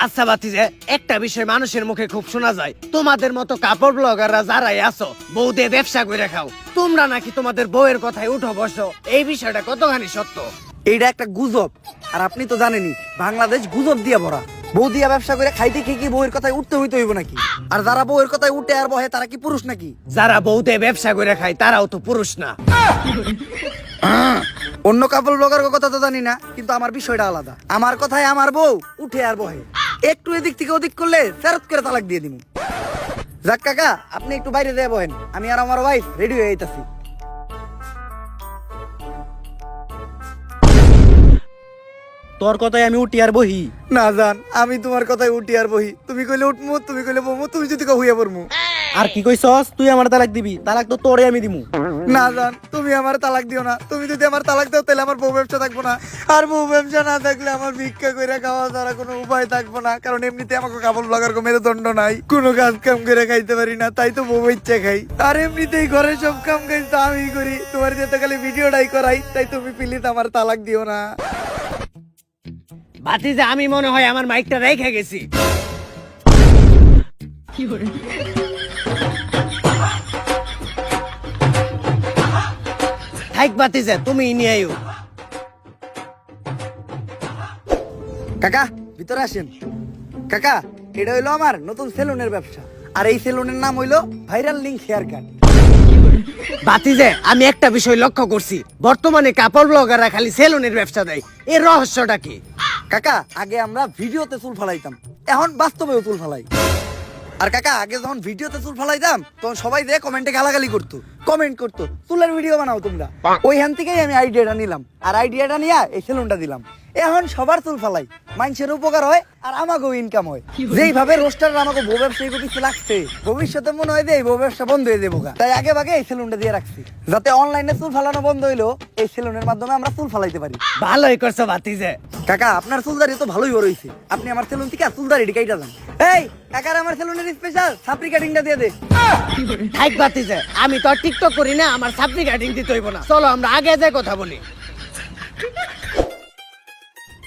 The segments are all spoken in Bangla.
আচ্ছা বাতিজে, একটা বিষয় মানুষের মুখে খুব শোনা যায়, তোমাদের মতো কাপড় ব্লগাররা যারাই আছো বউ দিয়ে ব্যবসা করে খাও, তোমরা নাকি তোমাদের বউয়ের কথায় উঠো বসো, এই বিষয়টা কতখানি সত্য? এইটা একটা গুজব। আর আপনি তো জানেনই বাংলাদেশ গুজব দিয়া ভরা। বউ দিয়া ব্যবসা করে খাইতে খেয়ে কি বউয়ের কথায় উঠতে হইতে হইব নাকি? আর যারা বউয়ের কথায় উঠে আর বহে তারা কি পুরুষ নাকি? যারা বউ দিয়ে ব্যবসা করে খায় তারাও তো পুরুষ না। অন্য কাপড় ব্লগার কথা তো জানি না, কিন্তু আমার বিষয়টা আলাদা। আমার কথায় আমার বউ উঠে আর বহে, একটু এদিক থেকে ওদিক করলে ফেরত করে তালাক দিয়ে দিব। যাক কাকা, আপনি একটু বাইরে যেয়ে বহেন, আমি আর আমার ওয়াইফ রেডি হয়ে যাইতাছি। তোর কথাই আমি উঠি আর বহি। না জান, আমি তোমার কথায় উঠি আর বহি। তুমি কইলে উঠমু, তুমি কইলে বমু, তুমি যদি কও হইয়া পড়মু। আর কি কইছস? তুই আমার তালাক দিবি? তালাক তো তোরে আমি দিমু। না জান, তুমি আমার তালাক দিও না। তুমি যদি আমার তালাক দাও তাহলে আমার বউ ব্যবসা থাকবো না। আর বউ ব্যবসা না থাকলে আমার ভিক্ষা করে খাওয়া ছাড়া কোনো উপায় থাকবো না। কারণ এমনিতে আমাকে কাপড় ব্লগার কো মেরুদণ্ড নাই, কোনো কাজ কাম করে খাইতে পারি না, তাই তো বউ ইচ্ছা খাই। আর এমনিতেই ঘরে সব কাম কাজ তো আমি করি, তোমার যেতে খালি ভিডিওটাই করাই। তাই তুমি প্লিজ আমার তালাক দিও না। বাতিজে, আমি মনে হয় আমার মাইকটা রেখে গেছি। থাক বাতিজে, তুমি নিয়ে আইও। কাকা ভিতরে আসেন। কাকা, এটা হইলো আমার নতুন সেলুনের ব্যবসা। আর এই সেলুনের নাম হইলো ভাইরাল লিংক হেয়ার কাট। বাতিজে, আমি একটা বিষয় লক্ষ্য করছি, বর্তমানে কাপড় ব্লগাররা খালি সেলুনের ব্যবসা দেয়, এর রহস্যটা কি? কাকা, আগে আমরা ভিডিওতে চুল ফালাইতাম, এখন বাস্তবেও চুল ফালাই। আর কাকা, আগে যখন ভিডিওতে চুল ফালাইতাম তখন সবাই দিয়ে কমেন্টে গালাগালি করতো, কমেন্ট করতো চুলের ভিডিও বানাও তোমরা। ওইখান থেকেই আমি আইডিয়াটা নিলাম, আর আইডিয়াটা নিয়ে এই সেলুনটা দিলাম। এখন সবার চুল ফালাই, মানুষের উপকার হয় আর আমাকেও ইনকাম হয়। যেইভাবে রোস্টার আমাকে বউ ব্যবসায়ী পিছিয়ে লাগছে, ভবিষ্যতে মনে হয় যে এই বউ ব্যবসা বন্ধ হয়ে যাবো। তাই আগে ভাগে এই সেলুনটা দিয়ে রাখছি, যাতে অনলাইনে চুল ফালানো বন্ধ হইলো এই সেলুনের মাধ্যমে আমরা চুল ফালাইতে পারি। ভালোই করছো বাতিজে। কাকা, আপনার চুলদারি তো ভালোই বড় হইছে, আপনি আমার সেলুন থেকে চুলদারি কাইটা যান। এই কাকার আমার সেলুনের স্পেশাল সাপরি কাটিংটা দিয়ে দে। থাক বাতিজে, আমি তো আর টিকটক করি না, আমার সাপ্লি কাটিং দিতে হইব না। চলো আমরা আগে যাই কথা বলি।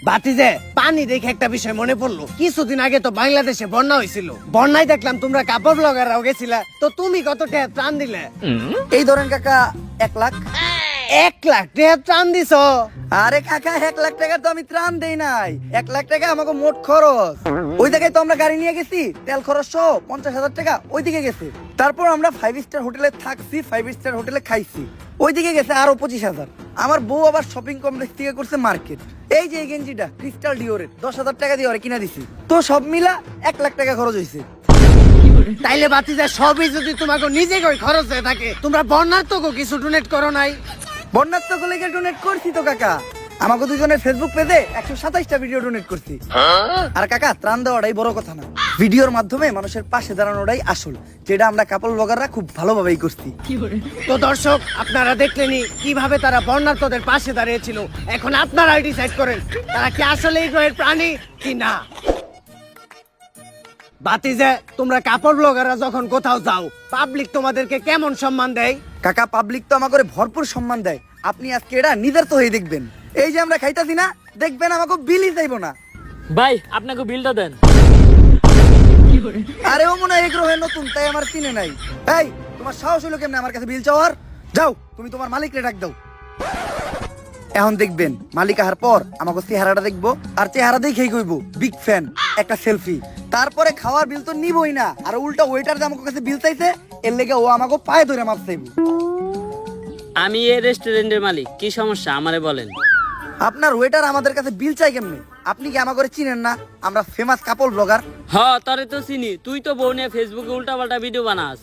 বাতিজে, পানি দেখে একটা বিষয় মনে পড়লো, কিছুদিন আগে তো বাংলাদেশে বন্যা হয়েছিল, বন্যায় দেখলাম তোমরা কাপড় ব্লগাররাও গেছিলা, তো তুমি কত টাকা ত্রাণ দিলে? এই ধরেন কাকা 1 লাখ। 1 লাখ টাকা ত্রাণ দিছ? আরে কাকা, 1 লাখ টাকা তো আমি ত্রাণ দেই নাই, 1 লাখ টাকা আমাকে মোট খরচ। ওই জায়গায় তো আমরা গাড়ি নিয়ে গেছি, তেল খরচ সহ 50,000 টাকা ওইদিকে গেছে। তারপর আমরা 5 স্টার হোটেলে থাকছি, 5 স্টার হোটেলে খাইছি, ওইদিকে গেছে আরো 25,000। আমার বউ আবার শপিং কমপ্লেক্স থেকে করছে মার্কেট। এই যে এই গেঞ্জিটা ক্রিস্টাল ডিওরের 10,000 টাকা দিয়ে ওরে কিনা দিছি, তো সব মিলা 1 লাখ টাকা খরচ হয়েছে। তাইলে বাতিজে, সবই যদি তোমাকে নিজে করে খরচ হয়ে থাকে, তোমরা বন্যার তো কিছু ডোনেট করো নাই? বন্যার তো কলেজে ডোনেট করছি তো কাকা, আমাকে দুজনের ফেসবুক পেজে 127টা ভিডিও ডোনেট করছি। আর কাকা, ত্রাণ দেওয়াটাই বড় কথা না, ভিডিওর মাধ্যমে মানুষের পাশে দাঁড়ানোটাই আসল, যেটা আমরা কাপড় ব্লগাররা খুব ভালোভাবেই করছি। তো দর্শক, আপনারা দেখলেনি কিভাবে তারা বন্যার্তদের পাশে দাঁড়িয়েছিল। এখন আপনারাই ডিসাইড করেন তারা কি আসলে এই গ্রহের প্রাণী কি না। বাতিজে, তোমরা কাপড় ব্লগাররা যখন কোথাও যাও, পাবলিক তোমাদেরকে কেমন সম্মান দেয়? কাকা, পাবলিক তো আমাকে ভরপুর সম্মান দেয়। আপনি আজকে এটা নিজের তো হয়ে দেখবেন, এই যে আমরা খাইতাছি না, দেখবেন আমাকে বিলই যাইব না। ভাই, আপনাকে বিলটা দেন। আরে ও মনে হয় এই গ্রহে নতুন, তাই আমার চিনে নাই। এই, তোমার সাহস হলো কেমনে আমার কাছে বিল চাওয়ার? যাও, তুমি তোমার মালিকরে ডাক দাও। এখন দেখবেন মালিক আসার পর আমাকে চেহারাটা দেখবো, আর চেহারা দেখেই কইবো বিগ ফ্যান, একটা সেলফি। তারপরে খাওয়ার বিল তো নিবই না, আর উল্টা ওয়েটার যে আমার কাছে বিল চাইছে, এর লেগে ও আমাকে পায়ে ধরে মাপ চাইবো। আমি এই রেস্টুরেন্টের মালিক, কি সমস্যা আমারে বলেন। আপনার ওয়েটার আমাদের কাছে বিল চাই কেমনে? আপনি কি আমাকে চিনেন না? আমরা ফেমাস কাপড় ব্লগার। হ, তরে তো চিনি, তুই তো বউ নিয়ে ফেসবুকে উল্টাপাল্টা ভিডিও বানাস।